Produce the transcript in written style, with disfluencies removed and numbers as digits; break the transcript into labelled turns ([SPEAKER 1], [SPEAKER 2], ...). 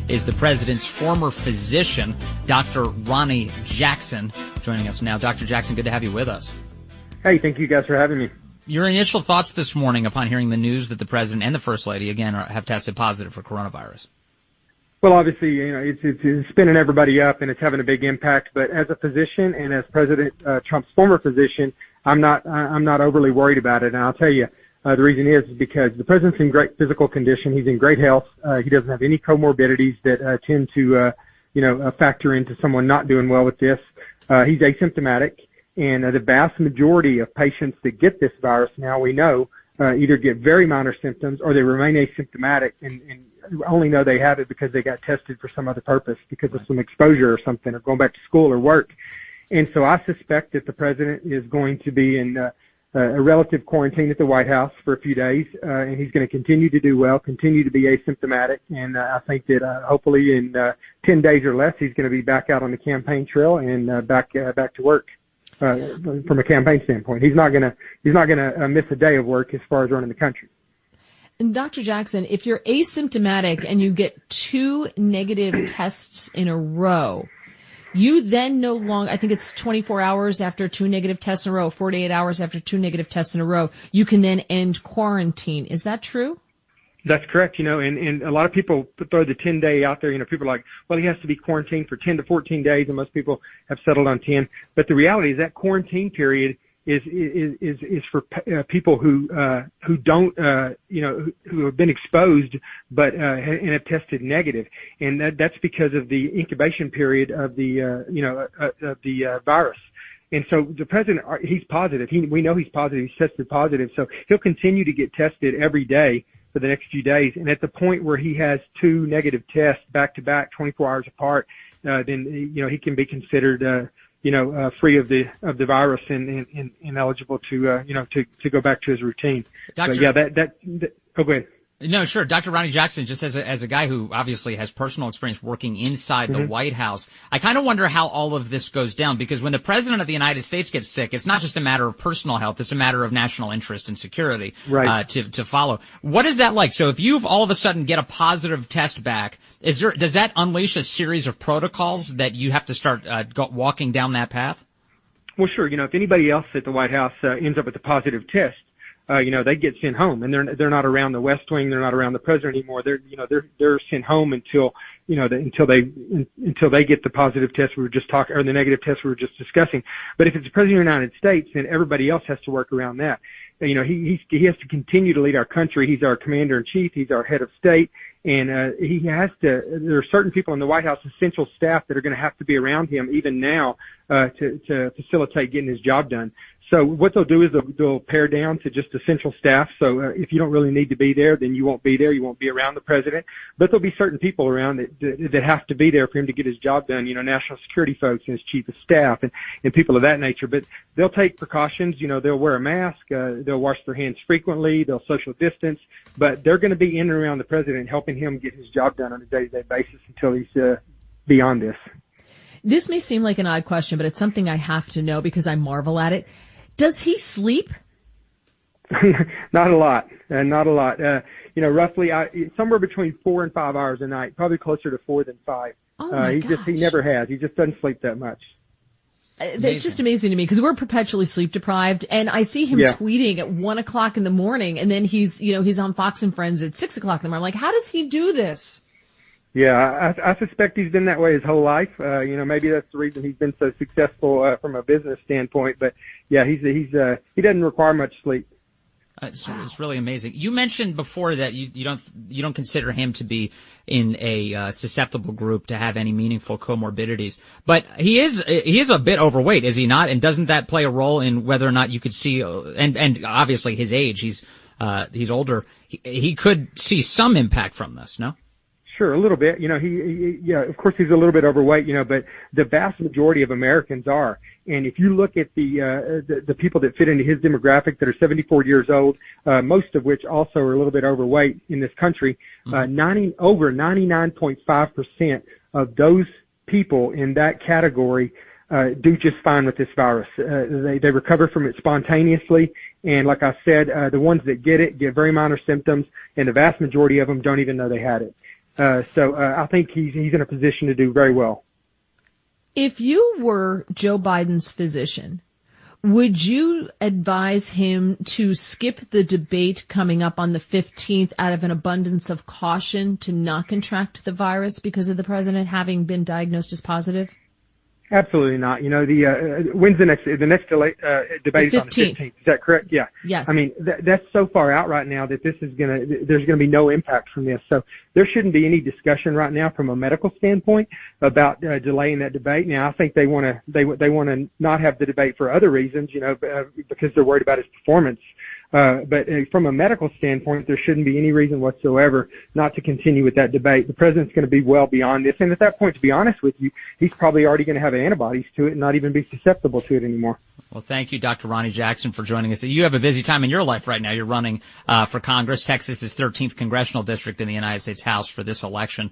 [SPEAKER 1] is the president's former physician, Dr. Ronny Jackson, joining us now. Dr. Jackson, good to have you with us.
[SPEAKER 2] Hey, thank you guys for having me.
[SPEAKER 1] Your initial thoughts this morning upon hearing the news that the president and the first lady, again, have tested positive for coronavirus?
[SPEAKER 2] Well, obviously, it's spinning everybody up and it's having a big impact. But as a physician and as President Trump's former physician, I'm not overly worried about it. And I'll tell you, the reason is because the president's in great physical condition. He's in great health. He doesn't have any comorbidities that tend to, factor into someone not doing well with this. He's asymptomatic, and the vast majority of patients that get this virus now, we know, either get very minor symptoms or they remain asymptomatic and only know they have it because they got tested for some other purpose, because of some exposure or something, or going back to school or work. And so I suspect that the president is going to be in a relative quarantine at the White House for a few days, and he's going to continue to do well, continue to be asymptomatic, and I think that hopefully in 10 days or less he's going to be back out on the campaign trail and back to work. From a campaign standpoint, he's not gonna miss a day of work as far as running the country.
[SPEAKER 3] And Dr. Jackson, if you're asymptomatic and you get 2 negative tests in a row, you then no longer, I think it's 24 hours after 2 negative tests in a row, 48 hours after 2 negative tests in a row, you can then end quarantine. Is that true?
[SPEAKER 2] That's correct, and a lot of people throw the 10-day out there. People are like, well, he has to be quarantined for 10 to 14 days, and most people have settled on 10. But the reality is that quarantine period is for people who don't, who have been exposed but and have tested negative, and that's because of the incubation period of the virus. And so the president, he's positive. We know he's positive. He's tested positive, so he'll continue to get tested every day for the next few days. And at the point where he has 2 negative tests back to back, 24 hours apart, then he can be considered free of the virus and eligible to go back to his routine.
[SPEAKER 1] Doctor,
[SPEAKER 2] so, yeah, oh, go ahead.
[SPEAKER 1] No, sure. Dr. Ronny Jackson, just as a guy who obviously has personal experience working inside the White House, I kind of wonder how all of this goes down, because when the president of the United States gets sick, it's not just a matter of personal health, it's a matter of national interest and security,
[SPEAKER 2] right,
[SPEAKER 1] to follow. What is that like? So if you've all of a sudden get a positive test back, does that unleash a series of protocols that you have to start walking down that path?
[SPEAKER 2] Well, sure. If anybody else at the White House ends up with a positive test, they get sent home, and they're not around the West Wing. They're not around the president anymore. They're sent home until they get the positive test we were just talking, or the negative test we were just discussing. But if it's the president of the United States, then everybody else has to work around that. He has to continue to lead our country. He's our commander in chief. He's our head of state. And he has to. There are certain people in the White House, essential staff, that are going to have to be around him even now to facilitate getting his job done. So what they'll do is they'll pare down to just essential staff. So if you don't really need to be there, then you won't be there. You won't be around the president. But there'll be certain people around that have to be there for him to get his job done. National security folks and his chief of staff and people of that nature. But they'll take precautions. They'll wear a mask. They'll wash their hands frequently. They'll social distance. But they're going to be in and around the president, helping him get his job done on a day-to-day basis until he's beyond this.
[SPEAKER 3] This may seem like an odd question, but it's something I have to know because I marvel at it. Does he sleep?
[SPEAKER 2] Not a lot. Roughly somewhere between 4 and 5 hours a night, probably closer to 4 than 5.
[SPEAKER 3] Oh my gosh.
[SPEAKER 2] He never has. He just doesn't sleep that much.
[SPEAKER 3] It's just amazing to me because we're perpetually sleep deprived, and I see him tweeting at 1 o'clock in the morning, and then he's on Fox and Friends at 6 o'clock in the morning. Like, how does he do this?
[SPEAKER 2] Yeah, I suspect he's been that way his whole life. Maybe that's the reason he's been so successful from a business standpoint. But yeah, he doesn't require much sleep.
[SPEAKER 1] It's really amazing. You mentioned before that you don't consider him to be in a susceptible group to have any meaningful comorbidities, but he is a bit overweight, is he not? And doesn't that play a role in whether or not you could see? And obviously his age, he's older. He could see some impact from this, no?
[SPEAKER 2] Sure, a little bit. Of course he's a little bit overweight, but the vast majority of Americans are. And if you look at the people that fit into his demographic that are 74 years old, most of which also are a little bit overweight in this country, over 99.5% of those people in that category do just fine with this virus. They recover from it spontaneously. And like I said, the ones that get it get very minor symptoms, and the vast majority of them don't even know they had it. So I think he's in a position to do very well.
[SPEAKER 3] If you were Joe Biden's physician, would you advise him to skip the debate coming up on the 15th out of an abundance of caution to not contract the virus because of the president having been diagnosed as positive?
[SPEAKER 2] Absolutely not. You know, when's the next debate is on the 15th. Is that correct? Yeah.
[SPEAKER 3] Yes.
[SPEAKER 2] I mean, that's so far out right now that there's gonna be no impact from this. So there shouldn't be any discussion right now from a medical standpoint about delaying that debate. Now, I think they want to not have the debate for other reasons, you know, because they're worried about his performance. But from a medical standpoint, there shouldn't be any reason whatsoever not to continue with that debate. The president's going to be well beyond this. And at that point, to be honest with you, he's probably already going to have antibodies to it and not even be susceptible to it anymore.
[SPEAKER 1] Well, thank you, Dr. Ronny Jackson, for joining us. You have a busy time in your life right now. You're running for Congress. Texas is 13th congressional district in the United States House for this election.